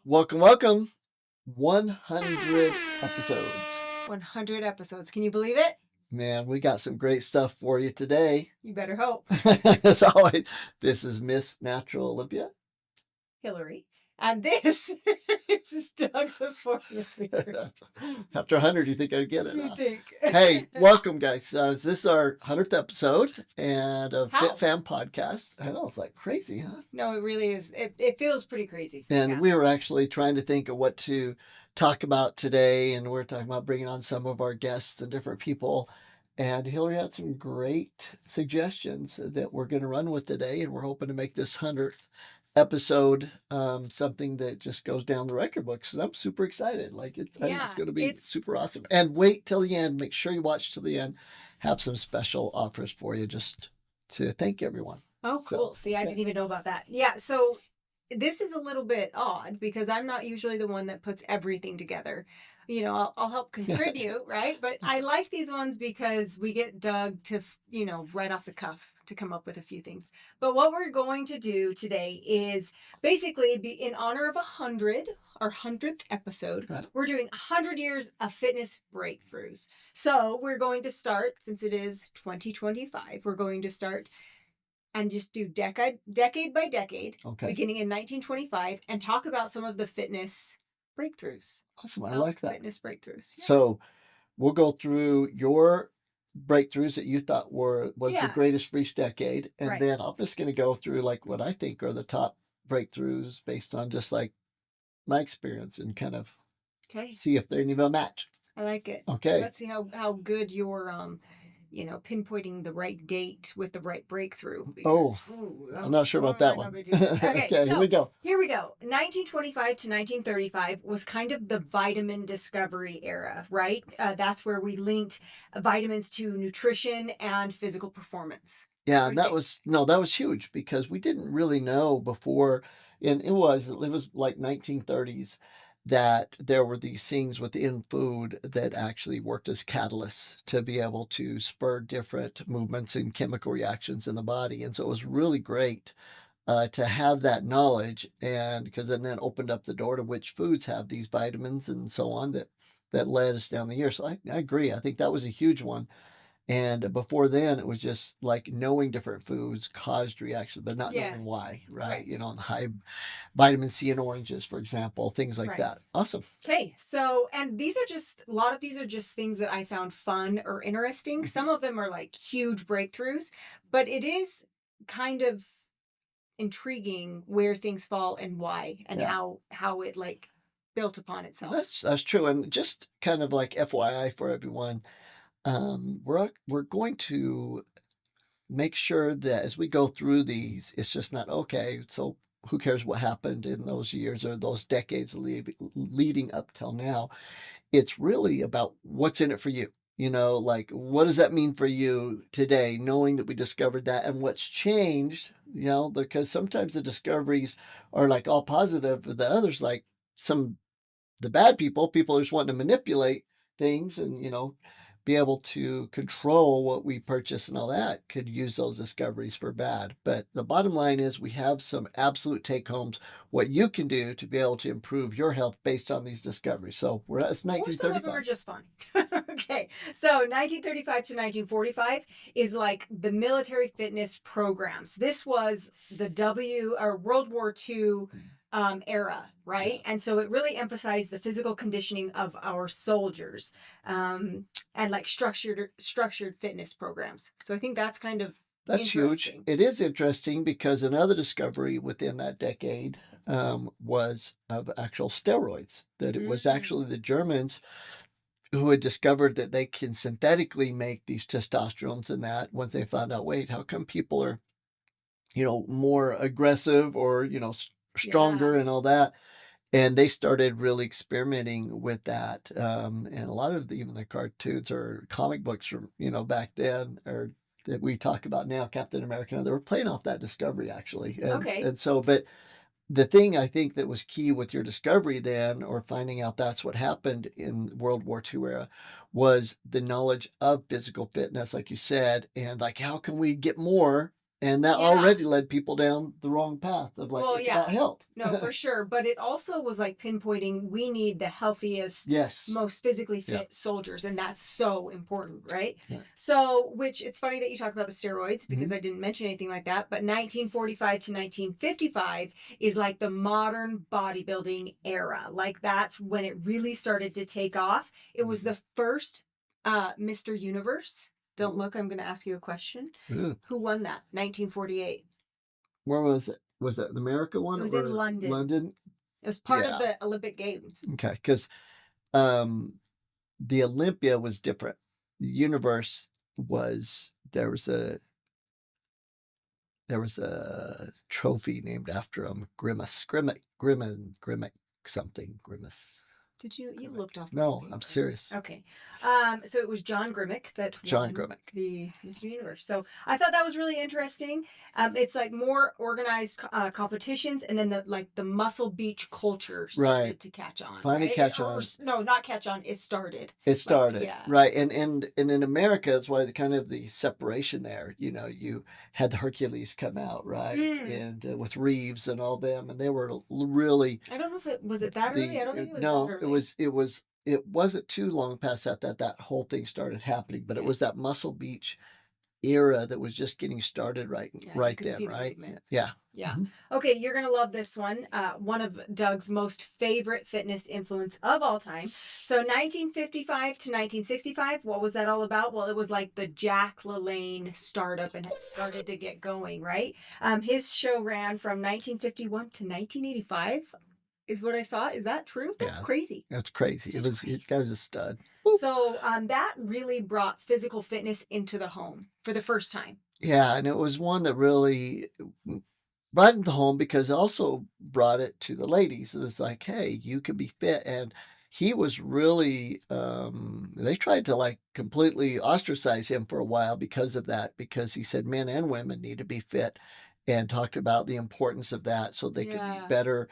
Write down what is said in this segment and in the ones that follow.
Welcome, welcome. 100 episodes. 100 episodes. Can you believe it? Man, we got some great stuff for you today. You better hope. As always, this is Miss Natural Olympia. Hilary. And this is Doug the Formulator. After 100, you think I'd get it? You think? Hey, welcome, guys. This is our 100th episode and of FitFam Podcast. I know, it's like crazy, huh? No, it really is. It feels pretty crazy. And we were actually trying to think of what to talk about today. And we're talking about bringing on some of our guests and different people. And Hilary had some great suggestions that we're going to run with today. And we're hoping to make this 100th episode something that just goes down the record books. So I'm super excited. I think it's going to be super awesome. And wait till the end. Make sure you watch till the end. Have some special offers for you just to thank everyone. Oh, cool. See, I didn't even know about that. Yeah. So this is a little bit odd because I'm not usually the one that puts everything together. You know, I'll help contribute, right? But I like these ones because we get Doug to, right off the cuff to come up with a few things. But what we're going to do today is basically be in honor of 100, our 100th episode. Right. We're doing 100 years of fitness breakthroughs. So we're going to start, since it is 2025, we're going to start and just do decade by decade, beginning in 1925, and talk about some of the fitness breakthroughs. Awesome. I like that. Fitness breakthroughs. Yeah. So we'll go through your breakthroughs that you thought was the greatest for each decade. And then I'm just going to go through what I think are the top breakthroughs based on just my experience and kind of see if they're even a match. I like it. Okay. Let's see how good your pinpointing the right date with the right breakthrough. Because, I'm not sure about that one. Okay, so here we go. 1925 to 1935 was kind of the vitamin discovery era, right? That's where we linked vitamins to nutrition and physical performance. Yeah, that was huge because we didn't really know before, and it was like 1930s. That there were these things within food that actually worked as catalysts to be able to spur different movements and chemical reactions in the body. And so it was really great to have that knowledge, and because then that opened up the door to which foods have these vitamins and so on that led us down the year. So I agree. I think that was a huge one. And before then, it was just like knowing different foods caused reactions, but not knowing why, right? High vitamin C in oranges, for example, things like that. Awesome. Okay. So, and a lot of these are just things that I found fun or interesting. Some of them are like huge breakthroughs, but it is kind of intriguing where things fall and why and how it built upon itself. That's true. And just kind of like FYI for everyone, we're going to make sure that as we go through these, it's just not, so who cares what happened in those years or those decades leading up till now. It's really about what's in it for you. What does that mean for you today, knowing that we discovered that and what's changed, because sometimes the discoveries are all positive, the others the bad people are just wanting to manipulate things and, be able to control what we purchase and all that could use those discoveries for bad. But the bottom line is we have some absolute take homes, what you can do to be able to improve your health based on these discoveries. So it's 1935. Some of them are just fun. Okay. So 1935 to 1945 is like the military fitness programs. This was the World War II era, right? Yeah. And so it really emphasized the physical conditioning of our soldiers, and structured fitness programs. So I think that's that's huge. It is interesting because another discovery within that decade was of actual steroids. That it was actually the Germans who had discovered that they can synthetically make these testosterones, and that once they found out, wait, how come people are, more aggressive or stronger and all that, and they started really experimenting with that, and a lot of even the cartoons or comic books from back then or that we talk about now, Captain America, they were playing off that discovery actually. And so, but the thing I think that was key with your discovery then, or finding out that's what happened in World War II era, was the knowledge of physical fitness, like you said, and how can we get more And that Yeah. already led people down the wrong path of like, Well, it's yeah. about health. No, for sure. But it also was like pinpointing we need the healthiest, Yes. most physically fit Yeah. soldiers. And that's so important, right? Yeah. So, which it's funny that you talk about the steroids because Mhm. I didn't mention anything like that. But 1945 to 1955 is like the modern bodybuilding era. Like that's when it really started to take off. It was the first Mr. Universe. Don't look, I'm going to ask you a question. Ooh. Who won that? 1948. Where was it? Was that the America one? It was or in London. London? It was part Yeah. of the Olympic Games. Okay, because the Olympia was different. The Universe was there was a trophy named after him, Grimace something, Grimace. Did you looked off? No, I'm serious. Okay. So it was John Grimmick that John won Grimmick. the Mr. Universe. So I thought that was really interesting. It's like more organized competitions, and then the muscle beach culture started Right. to catch on. Finally right? catch on. No, not catch on. It started. It started. yeah. Right. And in America, that's why the separation there, you had the Hercules come out, right? And with Reeves and all them, and they were really I don't know if it was that early. I don't think it was that early. it wasn't too long past that whole thing started happening, but it was that Muscle Beach era that was just getting started right you then, could see the right? movement. Yeah. Yeah. Mhm. Okay, you're going to love this one. One of Doug's most favorite fitness influence of all time. So 1955 to 1965, what was that all about? Well, it was like the Jack LaLanne startup and it started to get going, right? His show ran from 1951 to 1985 is what I saw. Is that true? That's Yeah. crazy. That's crazy. Just This crazy. guy was a stud. So that really brought physical fitness into the home for the first time. Yeah, and it was one that really brought it to home because it also brought it to the ladies. It's like, hey, you can be fit. And he was really, they tried to like completely ostracize him for a while because of that, because he said men and women need to be fit and talked about the importance of that so they could be better.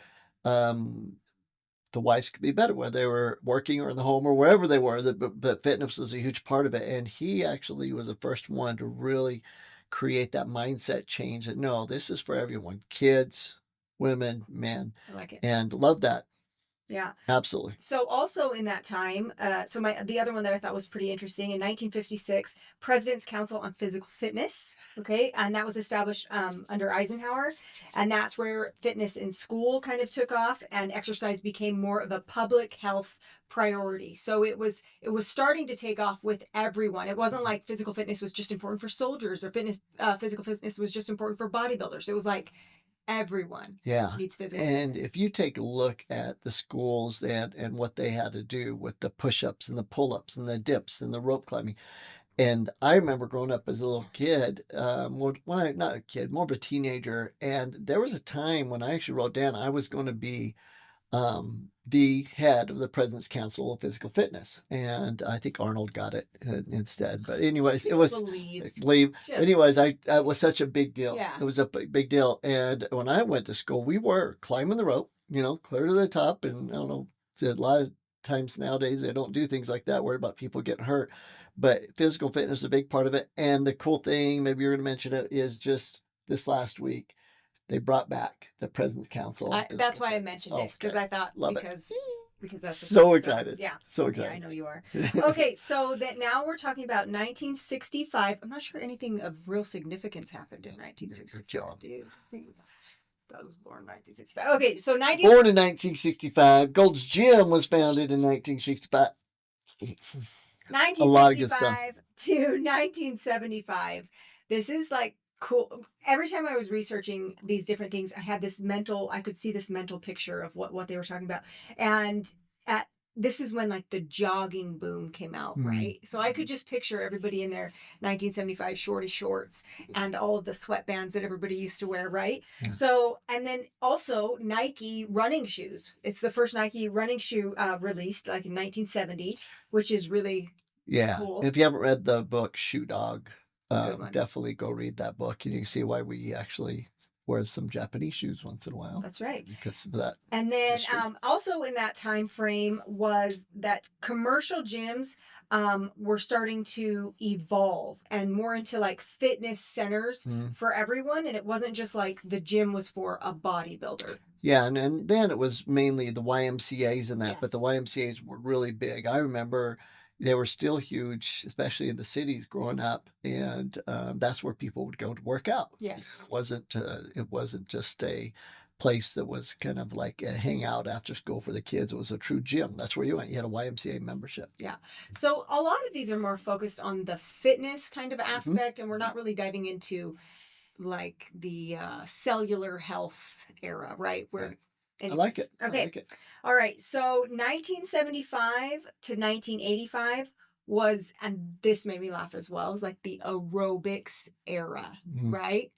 The wives could be better whether they were working or in the home or wherever they were. But fitness was a huge part of it. And he actually was the first one to really create that mindset change that no, this is for everyone, kids, women, men. I like it. And love that. Yeah. Absolutely. So also in that time, the other one that I thought was pretty interesting in 1956, President's Council on Physical Fitness. Okay. And that was established under Eisenhower. And that's where fitness in school kind of took off and exercise became more of a public health priority. So it was starting to take off with everyone. It wasn't like physical fitness was just important for soldiers or physical fitness was just important for bodybuilders. It was like everyone needs physical and fitness. if you take a look at the schools and what they had to do with the push-ups and the pull-ups and the dips and the rope climbing, and I remember growing up as a little kid, not a kid, more of a teenager, and there was a time when I actually wrote down I was going to be the head of the President's Council of Physical Fitness, and I think Arnold got it instead. But anyways, it was believe. Anyways, it was such a big deal. Yeah. It was a big deal. And when I went to school, we were climbing the rope, clear to the top. And I don't know, a lot of times nowadays they don't do things like that. Worried about people getting hurt, but physical fitness is a big part of it. And the cool thing, maybe you're going to mention it, is just this last week. They brought back the President's Council. That's why I mentioned it, because I thought because that's so excited. Yeah. So excited. Yeah, I know you are. Okay, so that now we're talking about 1965. I'm not sure anything of real significance happened in 1965. Do you think I was born in 1965? Okay, so born in 1965. Gold's Gym was founded in 1965. 1965 to 1975. This is like cool. Every time I was researching these different things, I could see this mental picture of what they were talking about. And this is when like the jogging boom came out, right? So I could just picture everybody in their 1975 shorty shorts and all of the sweatbands that everybody used to wear, right? Yeah. So, and then also Nike running shoes. It's the first Nike running shoe released like in 1970, which is really cool. And if you haven't read the book Shoe Dog, definitely go read that book and you can see why we actually wear some Japanese shoes once in a while That's right. because of that And then history. also in that time frame was that commercial gyms were starting to evolve and more into like fitness centers Mm. for everyone. And it wasn't just like the gym was for a bodybuilder. Yeah, and then it was mainly the YMCAs and that, Yeah. but the YMCAs were really big. I remember they were still huge, especially in the cities growing up, and that's where people would go to work out. Yes. It wasn't just a place that was kind of like a hangout after school for the kids. It was a true gym. That's where you went. You had a YMCA membership. Yeah. So a lot of these are more focused on the fitness kind of Mm-hmm. aspect, and we're not really diving into like the cellular health era, right? Where I like it. Okay. I like it. All right. So 1975 to 1985 was, and this made me laugh as well, it was like the aerobics era, Mhm. right?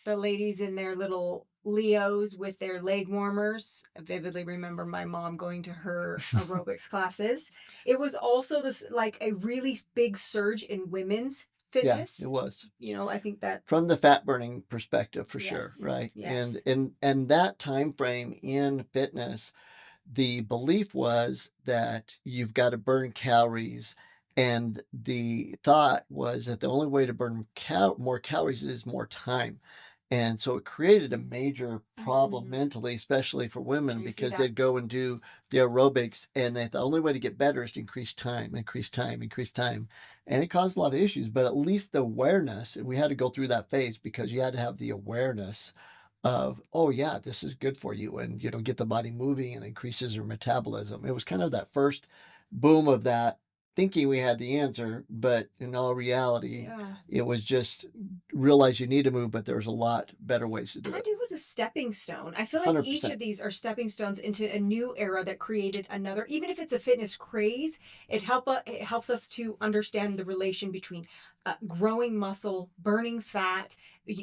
The ladies in their little Leos with their leg warmers. I vividly remember my mom going to her aerobics classes. It was also this like a really big surge in women's Yeah, fitness. it was. You know, I think that From the fat burning perspective for sure, yes, right? yes. And that time frame in fitness, the belief was that you've got to burn calories, and the thought was that the only way to burn more calories is more time. And so it created a major problem Mm, mentally, especially for women, I see because that. they'd go and do the aerobics, and they, the only way to get better is to increase time, increase time, increase time. And it caused a lot of issues, but at least the awareness, we had to go through that phase because you had to have the awareness of, oh yeah, this is good for you, and get the body moving and increases your metabolism. It was kind of that first boom of that, thinking we had the answer, but in all reality, Yeah. it was just realize you need to move, but there's a lot better ways to do And it. it was a stepping stone. I feel like each 100%. of these are stepping stones into a new era that created another. Even if it's a fitness craze, it helps us to understand the relation between growing muscle, burning fat,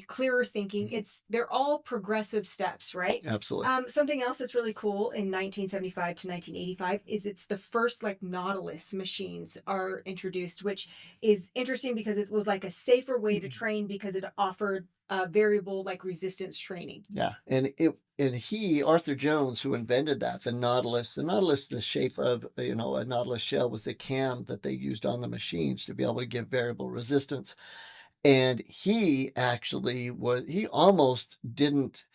clearer thinking. Mhm. They're all progressive steps, right? Absolutely. Something else that's really cool in 1975 to 1985 is it's the first like Nautilus machines are introduced, which is interesting because it was like a safer way to train because it offered variable like resistance training. Yeah, and Arthur Jones, who invented that, the Nautilus, the shape of a Nautilus shell was the cam that they used on the machines to be able to give variable resistance. And he almost didn't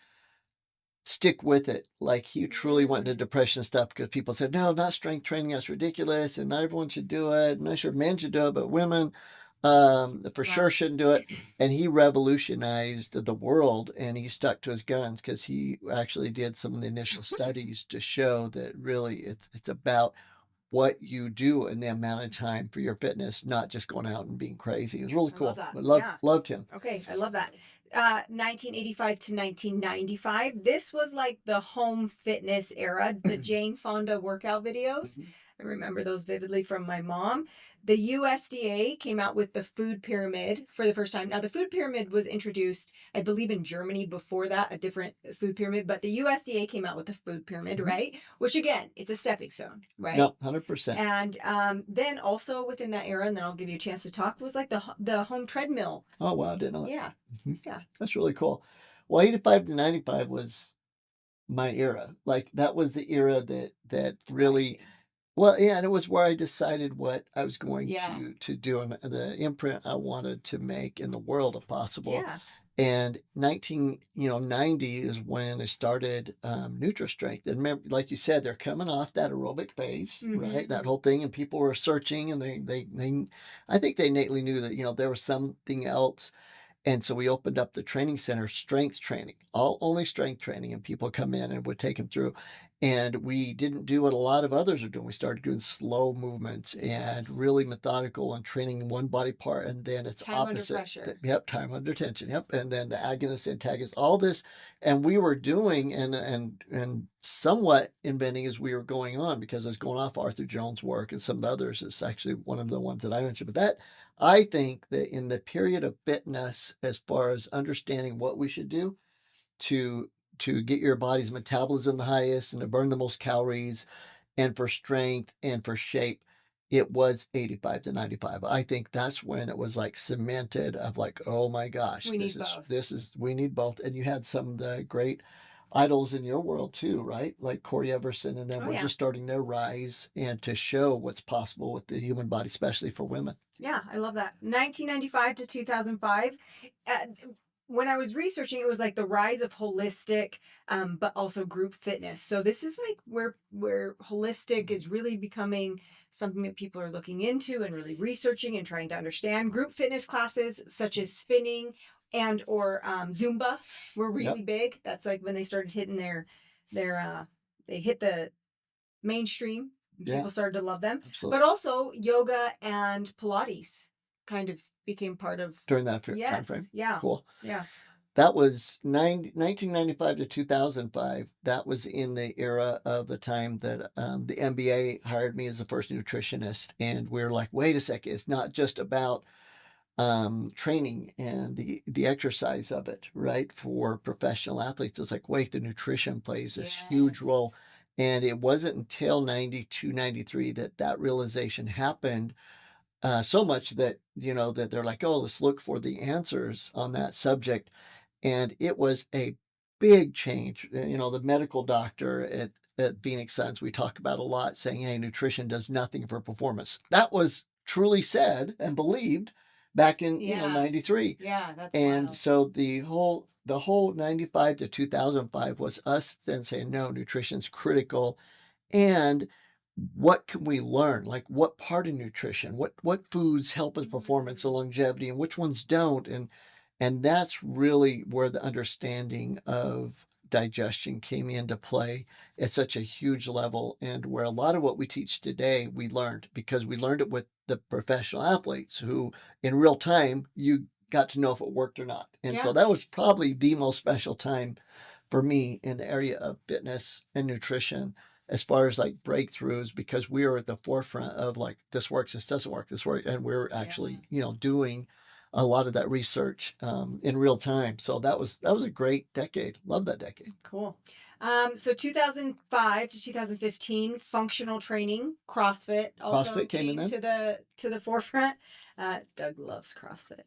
stick with it. Like he truly went into depression stuff because people said, no, not strength training, that's ridiculous, and not everyone should do it. And I'm sure men should do it, but women for Wow. sure shouldn't do it. And he revolutionized the world, and he stuck to his guns because he actually did some of the initial studies to show that really it's about what you do in the amount of time for your fitness, not just going out and being crazy. It was really I love cool. that. I Yeah. loved him. Okay, I love that. 1985 to 1995. This was like the home fitness era, the Jane Fonda workout videos. Mhm. I remember those vividly from my mom. The USDA came out with the food pyramid for the first time. Now, the food pyramid was introduced, I believe, in Germany before that, a different food pyramid, but the USDA came out with the food pyramid, Mhm. right? Which again, it's a stepping stone, right? No, 100%. And then also within that era, and then I'll give you a chance to talk, was like the home treadmill. Oh, wow, I didn't know that. Yeah, Mhm. yeah. That's really cool. Well, 85 to 95 was my era. Like that was the era that really, well, yeah, and it was where I decided what I was going Yeah, to do and the imprint I wanted to make in the world if possible. yeah. And 90 is when I started NutriStrength. And remember, like you said, they're coming off that aerobic phase, right? That Mm-hmm. whole thing, and people were searching, and I think they innately knew that there was something else. And so we opened up the training center, strength training, all only strength training, and people come in and would take them through. And we didn't do what a lot of others are doing. We started doing slow movements and Yes. really methodical and training one body part, and then it's Time under opposite. pressure. Yep, time under tension. Yep, and then the agonist, antagonist, all this, and we were doing and somewhat inventing as we were going on because I was going off Arthur Jones' work and some others. It's actually one of the ones that I mentioned, but that I think that in the period of fitness, as far as understanding what we should do to get your body's metabolism the highest and to burn the most calories and for strength and for shape, it was 85 to 95. I think that's when it was like cemented of like, oh my gosh, We need both. we need both. And you had some of the great idols in your world too, right? Like Corey Everson and them Oh, were yeah. just starting their rise and to show what's possible with the human body, especially for women. Yeah, I love that. 1995 to 2005. When I was researching, it was like the rise of holistic, but also group fitness. So this is like where holistic is really becoming something that people are looking into and really researching and trying to understand. Group fitness classes such as spinning and or Zumba were really big. That's like when they started hitting they hit the mainstream. People started to love them. Absolutely. But also yoga and Pilates kind of became part of During that time yes, frame. yeah, Cool. yeah. That was 1995 to 2005. That was in the era of the time that the NBA hired me as the first nutritionist. And we're like, wait a second, it's not just about training and the exercise of it, right? For professional athletes, it's like, wait, the nutrition plays this huge role. And it wasn't until 92, 93 that realization happened. So much that, that they're like, oh, let's look for the answers on that subject. And it was a big change. The medical doctor at Phoenix Suns, we talk about a lot, saying, hey, nutrition does nothing for performance. That was truly said and believed back in, 93. Yeah, that's And wild. so the whole 95 to 2005 was us then saying, no, nutrition's critical. And what can we learn? Like what part of nutrition, what foods help with performance and longevity and which ones don't? And that's really where the understanding of digestion came into play at such a huge level, and where a lot of what we teach today we learned because we learned it with the professional athletes who in real time you got to know if it worked or not. And so that was probably the most special time for me in the area of fitness and nutrition as far as like breakthroughs, because we were at the forefront of like, this works, this doesn't work, this works. And we're actually, doing a lot of that research in real time. So that was a great decade. Love that decade. Cool. So 2005 to 2015, functional training, CrossFit also CrossFit came in then? to the forefront. Doug loves CrossFit.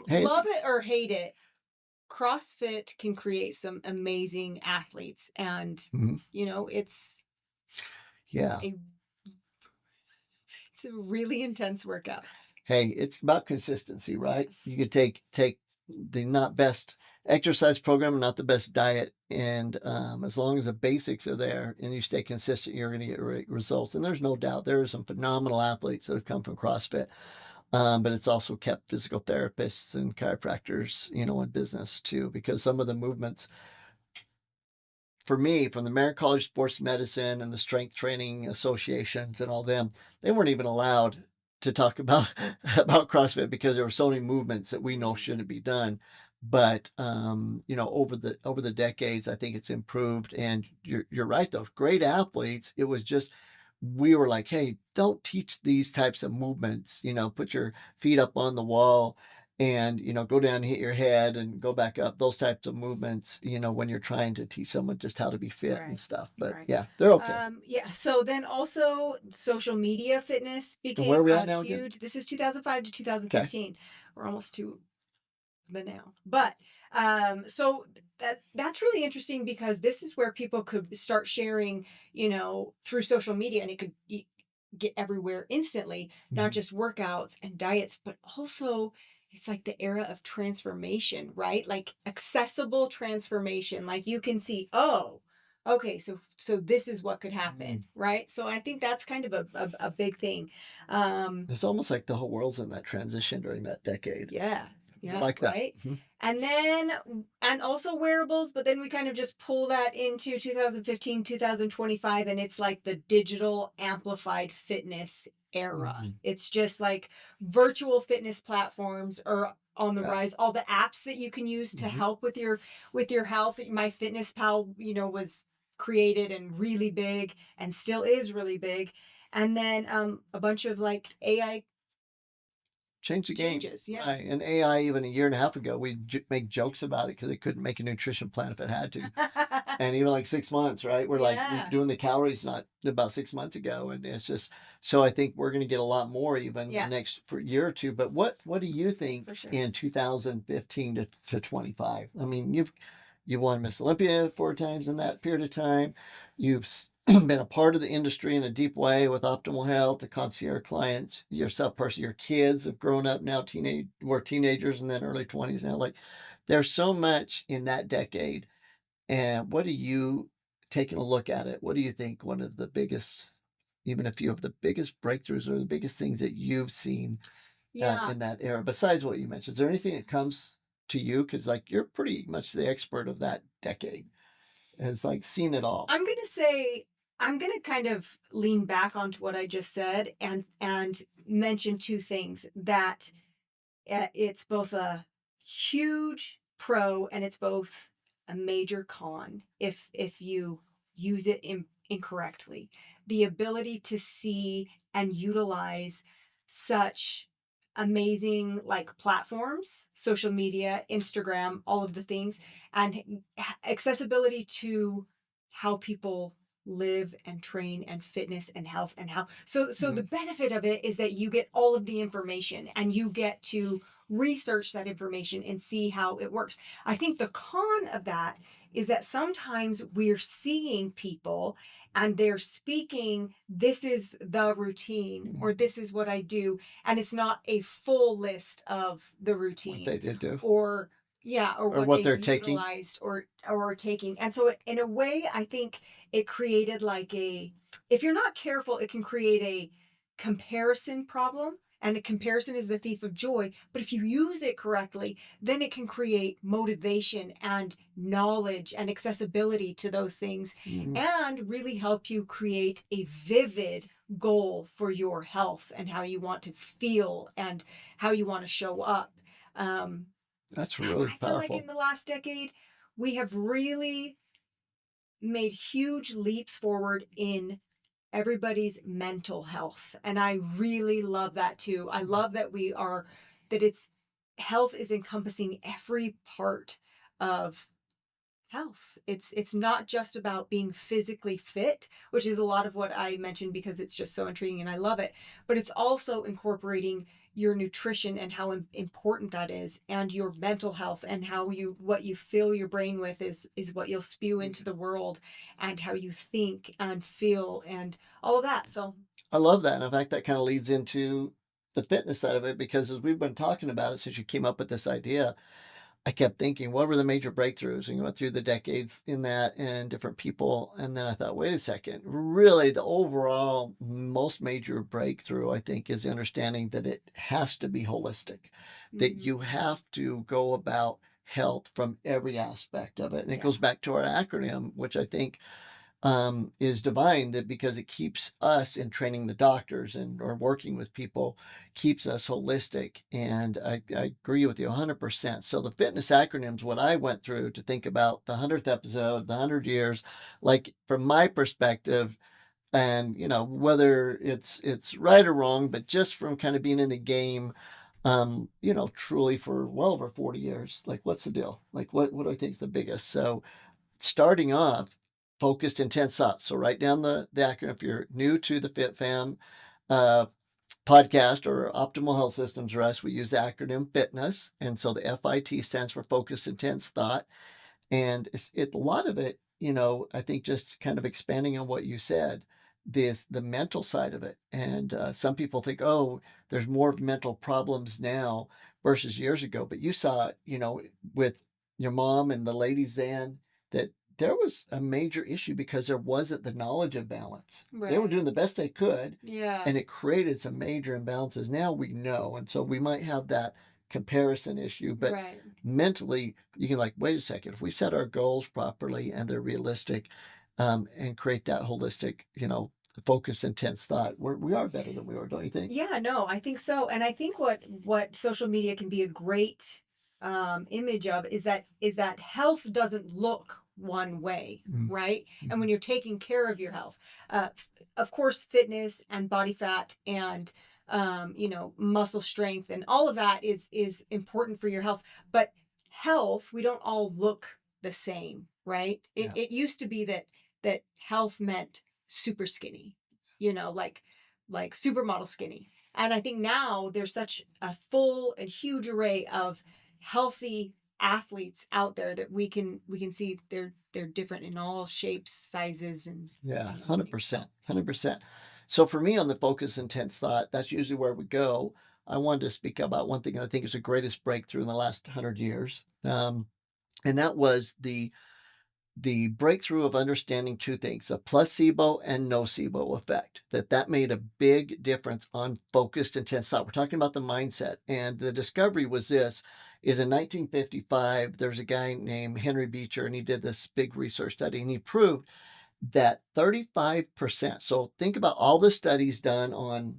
Hey, love it or hate it, CrossFit can create some amazing athletes, and it's a really intense workout. Hey, it's about consistency, right? You could take the not best exercise program and not the best diet, and as long as the basics are there and you stay consistent, you're going to get results. And there's no doubt there are some phenomenal athletes that have come from CrossFit. But it's also kept physical therapists and chiropractors, in business too, because some of the movements for me from the American College of Sports Medicine and the strength training associations and all them, they weren't even allowed to talk about CrossFit because there were so many movements that we know shouldn't be done. But over the decades, I think it's improved. And you're right, though. Great athletes. It was just we were like, hey, don't teach these types of movements. Put your feet up on the wall and go down and hit your head and go back up. Those types of movements. When you're trying to teach someone just how to be fit and stuff. But yeah, they're okay. So then also social media fitness became where are we at now huge. Again? This is 2005 to 2015. Okay. We're almost to the now. But so that's really interesting because this is where people could start sharing, through social media, and it could get everywhere instantly, not just workouts and diets, but also it's like the era of transformation, right? Like accessible transformation. Like you can see, oh, okay, so this is what could happen, right? So I think that's kind of a big thing. It's almost like the whole world's in that transition during that decade. Yeah, like that. Right. And also wearables, but then we kind of just pull that into 2015, 2025, and it's like the digital amplified fitness era. It's just like virtual fitness platforms are on the rise. All the apps that you can use to help with your health. MyFitnessPal, was created and really big and still is really big. And then a bunch of like AI change the game. Changes, yeah. Right. And AI, even a year and a half ago, we make jokes about it because it couldn't make a nutrition plan if it had to. and even like 6 months, right? We're like Yeah, doing the calories not about 6 months ago, and it's just so I think we're going to get a lot more even yeah, next for year or two. But what do you think for sure. in 2015 to 25? I mean, you've won Miss Olympia 4 times in that period of time. You've been a part of the industry in a deep way with optimal health, the concierge clients, yourself personally, your kids have grown up now, were teenagers and then early 20s now. Like there's so much in that decade. And what do you taking a look at it? What do you think one of the biggest, even a few of the biggest breakthroughs or the biggest things that you've seen Yeah. in that era, besides what you mentioned? Is there anything that comes to you? Because like you're pretty much the expert of that decade. Has like seen it all. I'm gonna say I'm gonna kind of lean back onto what I just said and mention two things that it's both a huge pro and it's both a major con if you use it incorrectly. The ability to see and utilize such amazing like platforms, social media, Instagram, all of the things, and accessibility to how people live and train and fitness and health and how so the Mhm. benefit of it is that you get all of the information and you get to research that information and see how it works. I think the con of that is that sometimes we're seeing people and they're speaking, this is the routine or this is what I do, and it's not a full list of the What routine they did do or yeah, or or what what they've they're taking. utilized or taking. And so in a way, I think it created like a if you're not careful, it can create a comparison problem. And a comparison is the thief of joy. But if you use it correctly, then it can create motivation and knowledge and accessibility to those things Mhm. and really help you create a vivid goal for your health and how you want to feel and how you want to show up. Um, That's and really I feel like powerful. in the last decade, we have really made huge leaps forward in everybody's mental health. And I really love that too. I love that that it's health is encompassing every part of health. It's not just about being physically fit, which is a lot of what I mentioned because it's just so intriguing and I love it, but it's also incorporating your nutrition and how important that is and your mental health and how you what you fill your brain with is what you'll spew into the world and how you think and feel and all of that. So, I love that. And in fact, that kind of leads into the fitness side of it because as we've been talking about it since you came up with this idea, I kept thinking, what were the major breakthroughs? And you went through the decades in that and different people. And then I thought, wait a second, really the overall most major breakthrough, I think, is the understanding that it has to be holistic, that mhm, you have to go about health from every aspect of it. And it yeah. goes back to our acronym, which I think is divine that because it keeps us in training the doctors and or working with people keeps us holistic and I agree with you 100%. So the fitness acronyms what I went through to think about the 100th episode, the 100 years, like from my perspective, and you know whether it's right or wrong, but just from kind of being in the game, you know, truly for well over 40 years, like what's the deal, like what do I think is the biggest? So starting off, focused intense thoughts. So write down the acronym. If you're new to the FitFam uh, podcast or Optimal Health Systems Rest, we use the acronym FITNE.S. And so the FIT stands for focused intense thought. And a lot of it, you know, I think just kind of expanding on what you said, the mental side of it. And some people think, oh, there's more mental problems now versus years ago. But you saw, you know, with your mom and the ladies then that there was a major issue because there wasn't the knowledge of balance. They were doing Right. the best they could, Yeah. and it created some major imbalances. Now we know, and so we might have that comparison issue, but Right. mentally you can like wait a second, if we set our goals properly and they're realistic, and create that holistic, you know, focused intense thought, we are better than we were, don't you think? Yeah, no, I think so. And I think what social media can be a great image of is that health doesn't look one way, Mm, right? And mhm. when you're taking care of your health, of course, fitness and body fat and you know, muscle strength and all of that is important for your health. But health, we don't all look the same, right? Yeah. It used to be that health meant super skinny, you know, like supermodel skinny. And I think now there's such a full and huge array of healthy athletes out there that we can see they're different in all shapes, sizes, and Yeah, and everything. 100%. 100%. So for me on the focus intense thought, that's usually where we go. I wanted to speak about one thing that I think is the greatest breakthrough in the last 100 years. And that was the breakthrough of understanding two things, a placebo and nocebo effect, that made a big difference on focused intense thought. We're talking about the mindset. And the discovery was this, is in 1955, there's a guy named Henry Beecher, and he did this big research study, and he proved that 35%, so think about all the studies done on,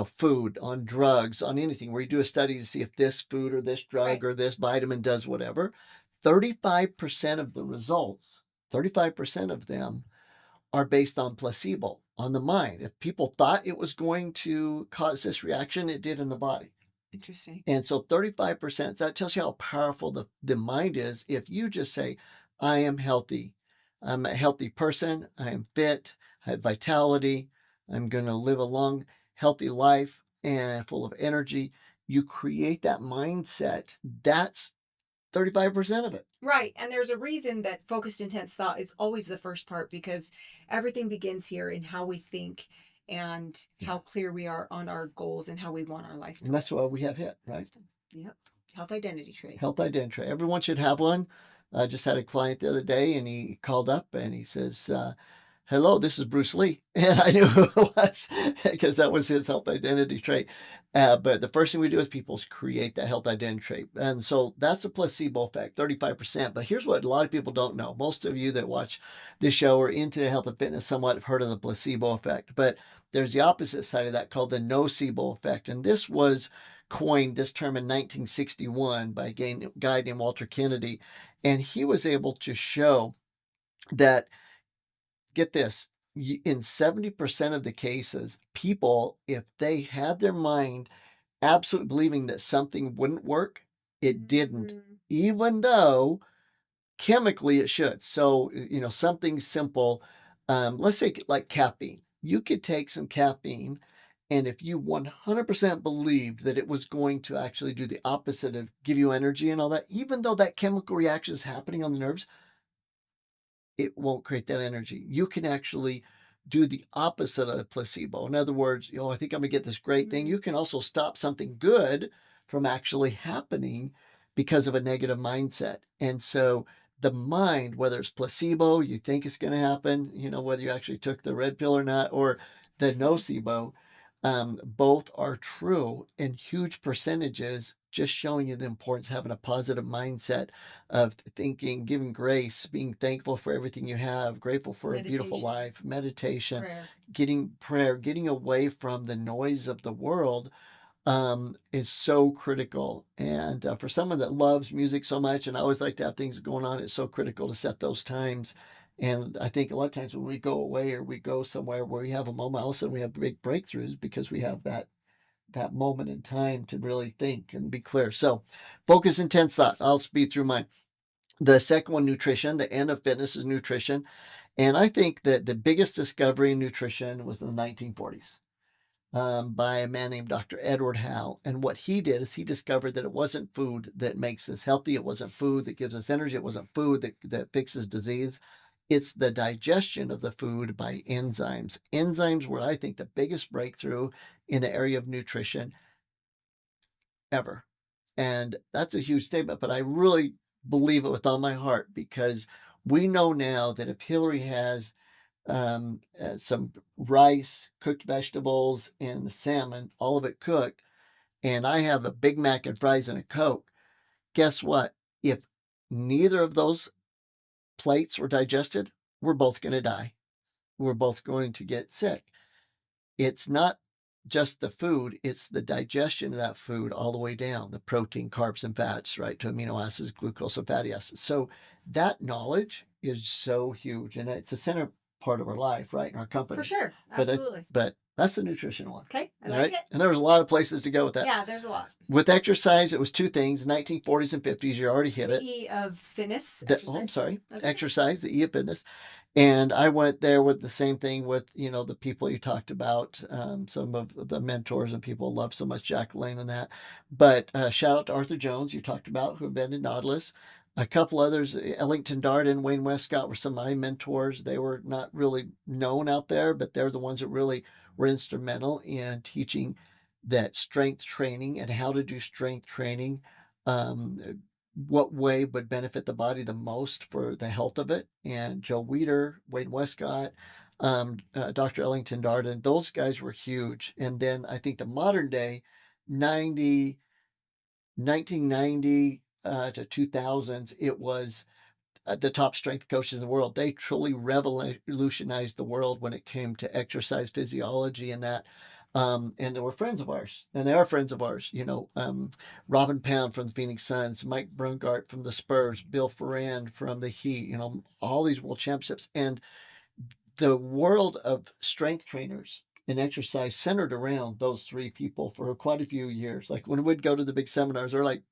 food, on drugs, on anything, where you do a study to see if this food or this drug Right. or this vitamin does whatever. 35% of the results, 35% of them are based on placebo, on the mind. If people thought it was going to cause this reaction, it did in the body. Interesting. And so 35%, that tells you how powerful the mind is. If you just say, I am healthy, I'm a healthy person, I am fit, I have vitality, I'm going to live a long, healthy life and full of energy, you create that mindset. That's 35% of it. Right. And there's a reason that focused intense thought is always the first part, because everything begins here in how we think and how clear we are on our goals and how we want our life to And that's why we have HIT, right? Yep. Health identity trait. Health identity trait. Everyone should have one. I just had a client the other day and he called up and he says, hello, this is Bruce Lee. And I knew who it was because that was his health identity trait. But the first thing we do as people is create that health identity trait. And so that's a placebo effect, 35%. But here's what a lot of people don't know. Most of you that watch this show are into health and fitness somewhat have heard of the placebo effect. But there's the opposite side of that called the nocebo effect. And this was coined, this term, in 1961 by a guy named Walter Kennedy. And he was able to show that, get this, in 70% of the cases, people, if they had their mind absolutely believing that something wouldn't work, it didn't, even though chemically it should. So, something simple, let's say like caffeine. You could take some caffeine, and if you 100% believed that it was going to actually do the opposite of give you energy and all that, even though that chemical reaction is happening on the nerves, it won't create that energy. You can actually do the opposite of placebo. In other words, I think I'm gonna get this great thing. You can also stop something good from actually happening because of a negative mindset. And so the mind, whether it's placebo, you think it's going to happen, whether you actually took the red pill or not, or the nocebo, both are true in huge percentages, just showing you the importance of having a positive mindset of thinking, giving grace, being thankful for everything you have, grateful for a beautiful life, meditation, prayer, getting away from the noise of the world is so critical. And for someone that loves music so much, and I always like to have things going on, it's so critical to set those times. And I think a lot of times when we go away or we go somewhere where we have a moment, all of a sudden we have big breakthroughs because we have that moment in time to really think and be clear. So focus, intense thought. I'll speed through mine. The second one, nutrition. The end of fitness is nutrition. And I think that the biggest discovery in nutrition was in the 1940s. By a man named Dr. Edward Howe. And what he did is he discovered that it wasn't food that makes us healthy. It wasn't food that gives us energy. It wasn't food that fixes disease. It's the digestion of the food by enzymes. Enzymes were, I think, the biggest breakthrough in the area of nutrition ever. And that's a huge statement, but I really believe it with all my heart, because we know now that if Hilary has some rice, cooked vegetables, and salmon, all of it cooked, and I have a Big Mac and fries and a Coke, guess what? If neither of those plates were digested, we're both going to die. We're both going to get sick. It's not just the food, it's the digestion of that food all the way down, the protein, carbs, and fats, right, to amino acids, glucose, and fatty acids. So that knowledge is so huge, and it's a part of our life, right? In our company. For sure. But Absolutely. but that's the nutrition one. Okay. I All like right. it. And there was a lot of places to go with that. Yeah, there's a lot. With exercise, it was two things: 1940s and 50s. You already hit The it. E of fitness. Oh, I'm sorry. That's okay. Exercise, the E of fitness. And I went there with the same thing with, the people you talked about, some of the mentors and people love so much, Jack Lane and that. But shout out to Arthur Jones, you talked about, who invented Nautilus. A couple others, Ellington Darden, Wayne Westcott were some of my mentors. They were not really known out there, but they're the ones that really were instrumental in teaching that strength training and how to do strength training. What way would benefit the body the most for the health of it. And Joe Weider, Wayne Westcott, Dr. Ellington Darden, those guys were huge. And then I think the modern day, 1990 to 2000s, it was the top strength coaches in the world. They truly revolutionized the world when it came to exercise physiology and that. And they were friends of ours, and they are friends of ours. Robin Pound from the Phoenix Suns, Mike Brungart from the Spurs, Bill Ferrand from the Heat. All these world championships, and the world of strength trainers and exercise centered around those three people for quite a few years. Like when we'd go to the big seminars, they're like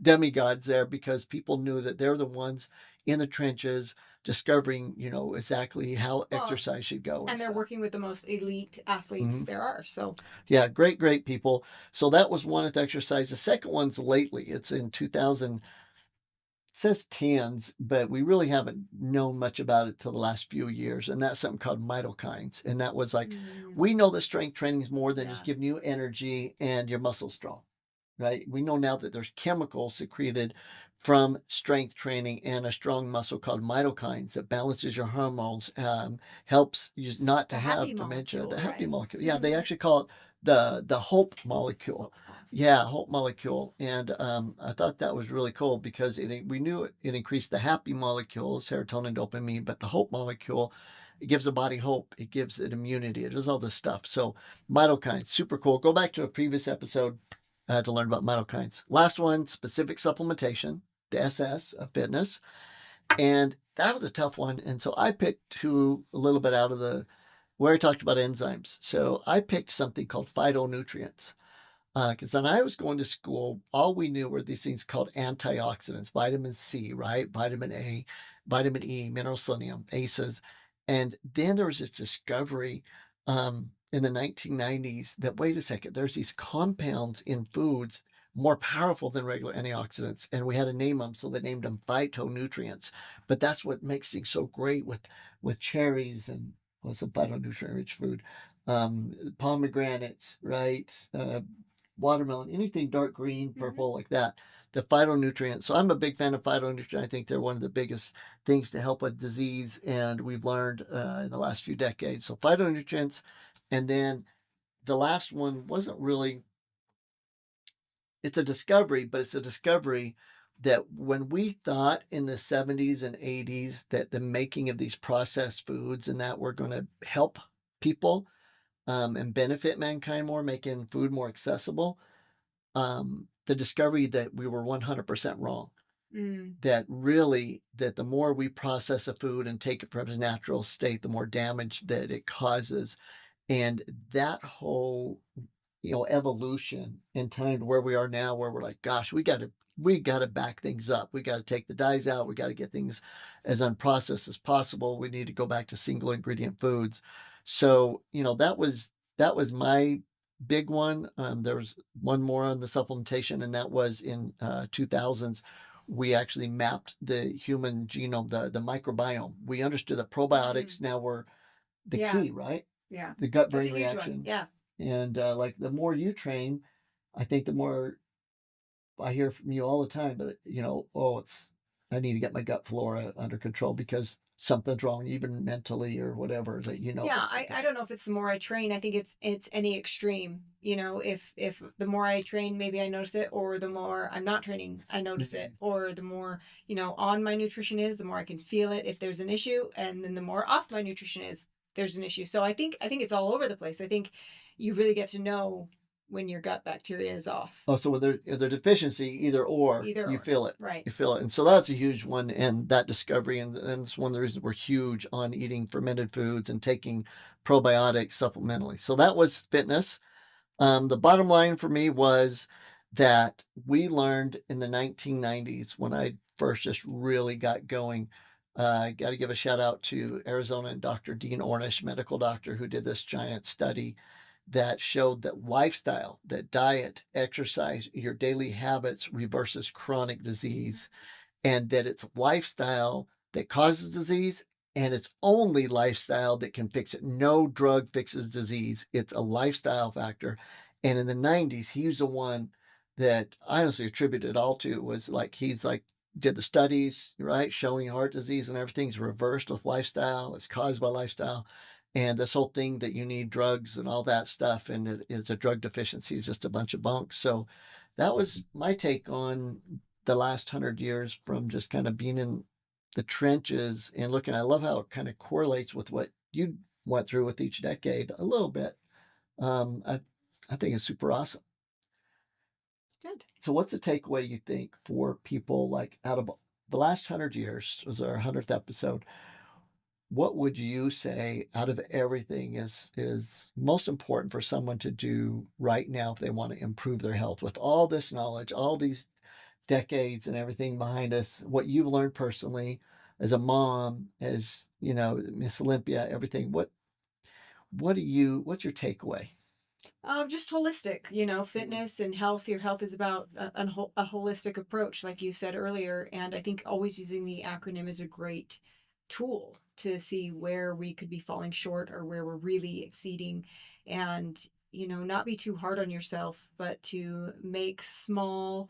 demigods there because people knew that they're the ones in the trenches discovering, exactly how exercise should go. And they're working with the most elite athletes there are. So yeah, great people. So that was one with exercise. The second one's lately. It's in 2000. It says tens, but we really haven't known much about it till the last few years. And that's something called mitokines. And that was like, we know that strength training is more than just giving you energy and your muscles strong. Right? We know now that there's chemicals secreted from strength training and a strong muscle called mitokines that balances your hormones, helps you not to have dementia. The happy molecule. Yeah, they actually call it the hope molecule. Yeah, hope molecule. And I thought that was really cool because we knew it increased the happy molecules, serotonin, dopamine, but the hope molecule, it gives the body hope. It gives it immunity. It does all this stuff. So mitokines, super cool. Go back to a previous episode to learn about mitokines. Last one, specific supplementation, the SS of fitness. And that was a tough one. And so I picked two a little bit out of where I talked about enzymes. So I picked something called phytonutrients. Because when I was going to school, all we knew were these things called antioxidants, vitamin C, right? Vitamin A, vitamin E, mineral selenium, ACEs. And then there was this discovery in the 1990s that, wait a second, there's these compounds in foods more powerful than regular antioxidants. And we had to name them, so they named them phytonutrients. But that's what makes things so great with cherries and what's a phytonutrient-rich food? Pomegranates, right? Watermelon, anything dark green, purple, like that. The phytonutrients. So I'm a big fan of phytonutrients. I think they're one of the biggest things to help with disease, and we've learned in the last few decades. So phytonutrients, and then the last one wasn't really. It's a discovery, but it's a discovery that when we thought in the 70s and 80s that the making of these processed foods and that were going to help people and benefit mankind more, making food more accessible, the discovery that we were 100% wrong. That the more we process a food and take it from its natural state, the more damage that it causes. And that whole, evolution in time to where we are now, where we're like, gosh, we got to back things up. We got to take the dyes out. We got to get things as unprocessed as possible. We need to go back to single ingredient foods. So, that was my big one. There was one more on the supplementation, and that was in 2000s. We actually mapped the human genome, the microbiome. We understood that probiotics now were the key, right? Yeah. The gut-brain reaction. Yeah. And like the more you train, I think the more I hear from you all the time, but I need to get my gut flora under control because something's wrong, even mentally or whatever that. Yeah, I don't know if it's the more I train. I think it's any extreme. If the more I train, maybe I notice it, or the more I'm not training, I notice it, or the more on my nutrition is, the more I can feel it if there's an issue, and then the more off my nutrition is, there's an issue. So I think it's all over the place. I think you really get to know when your gut bacteria is off. Oh, so when there's a deficiency, either or, you feel it. Right. You feel it. And so that's a huge one. And that discovery, and it's one of the reasons we're huge on eating fermented foods and taking probiotics supplementally. So that was fitness. The bottom line for me was that we learned in the 1990s when I first just really got going. I got to give a shout out to Arizona and Dr. Dean Ornish, medical doctor, who did this giant study that showed that lifestyle, that diet, exercise, your daily habits reverses chronic disease, and that it's lifestyle that causes disease, and it's only lifestyle that can fix it. No drug fixes disease. It's a lifestyle factor. And in the 90s, he was the one that I honestly attributed it all to. Was like, he's like, did the studies, right, showing heart disease and everything's reversed with lifestyle. It's caused by lifestyle. And this whole thing that you need drugs and all that stuff, and it's a drug deficiency, is just a bunch of bunk. So that was my take on the last 100 years, from just kind of being in the trenches and looking. I love how it kind of correlates with what you went through with each decade a little bit. I think it's super awesome. Good. So what's the takeaway you think for people, like, out of the last 100 years, was our 100th episode? What would you say out of everything is most important for someone to do right now if they want to improve their health, with all this knowledge, all these decades and everything behind us, what you've learned personally as a mom, as you know, Miss Olympia, everything? What's your takeaway? Just holistic, fitness and health. Your health is about a holistic approach, like you said earlier. And I think always using the acronym is a great tool to see where we could be falling short or where we're really exceeding. And, not be too hard on yourself, but to make small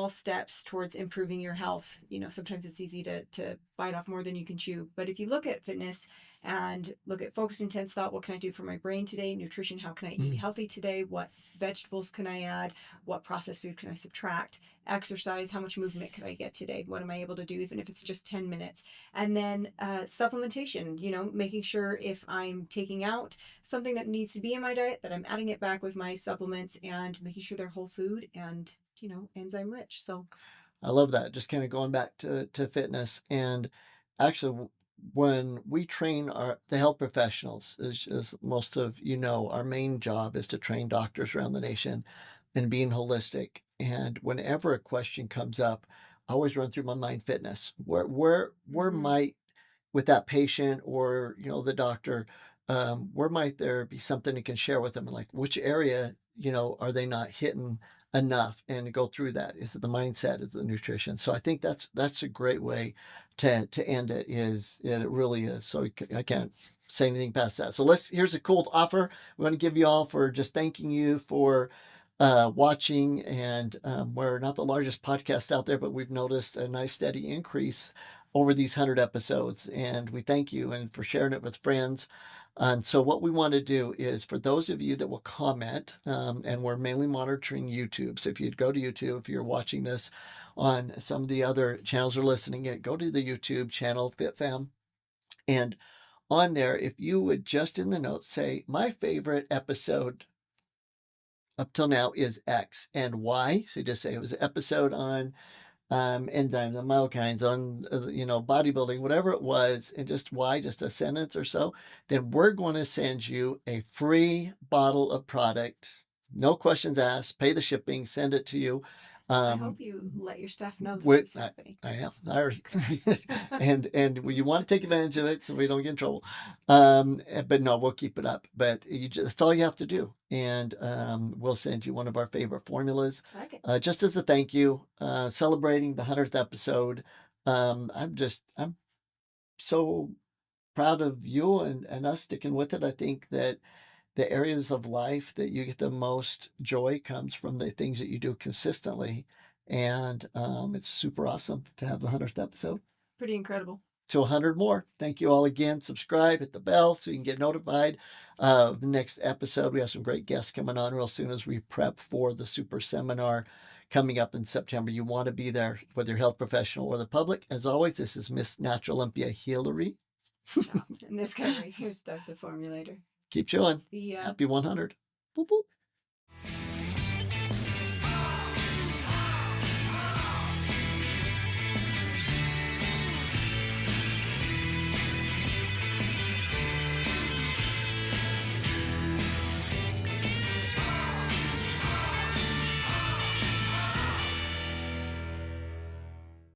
steps towards improving your health. Sometimes it's easy to bite off more than you can chew. But if you look at fitness and look at focused, intense thought, what can I do for my brain today? Nutrition, how can I eat healthy today? What vegetables can I add? What processed food can I subtract? Exercise, how much movement can I get today? What am I able to do, even if it's just 10 minutes? And then supplementation, making sure if I'm taking out something that needs to be in my diet, that I'm adding it back with my supplements, and making sure they're whole food and enzyme rich. So I love that. Just kind of going back to fitness. And actually, when we train the health professionals, as most of you know, our main job is to train doctors around the nation and being holistic. And whenever a question comes up, I always run through my mind fitness. Where might, with that patient or the doctor, where might there be something you can share with them, and like which area are they not hitting enough, and go through that? Is it the mindset? Is it the nutrition? So I think that's a great way to end it. It really is. So I can't say anything past that. So here's a cool offer we want to give you all, for just thanking you for watching. And we're not the largest podcast out there, but we've noticed a nice steady increase over these 100 episodes, and we thank you and for sharing it with friends. And so what we want to do is, for those of you that will comment, and we're mainly monitoring YouTube. So if you'd go to YouTube, if you're watching this on some of the other channels or listening it, go to the YouTube channel, FitFam. And on there, if you would just in the notes say, my favorite episode up till now is X, and why. So you just say it was an episode on enzymes, on myokines, on bodybuilding, whatever it was, and just why, just a sentence or so. Then we're going to send you a free bottle of products, no questions asked, pay the shipping, send it to you. I hope you let your staff know this is happening. I am. and you want to take advantage of it so we don't get in trouble. But no, we'll keep it up. But that's all you have to do. And we'll send you one of our favorite formulas. I like it. Just as a thank you, celebrating the 100th episode. I'm so proud of you and us sticking with it. I think that the areas of life that you get the most joy comes from the things that you do consistently. And it's super awesome to have the 100th episode. Pretty incredible. To 100 more. Thank you all again. Subscribe, hit the bell so you can get notified of the next episode. We have some great guests coming on real soon as we prep for the super seminar coming up in September. You want to be there, whether you're health professional or the public. As always, this is Miss Natural Olympia Hilary. And this guy right here, Doug the Formulator. Keep chilling. See ya. Happy 100. Boop, boop.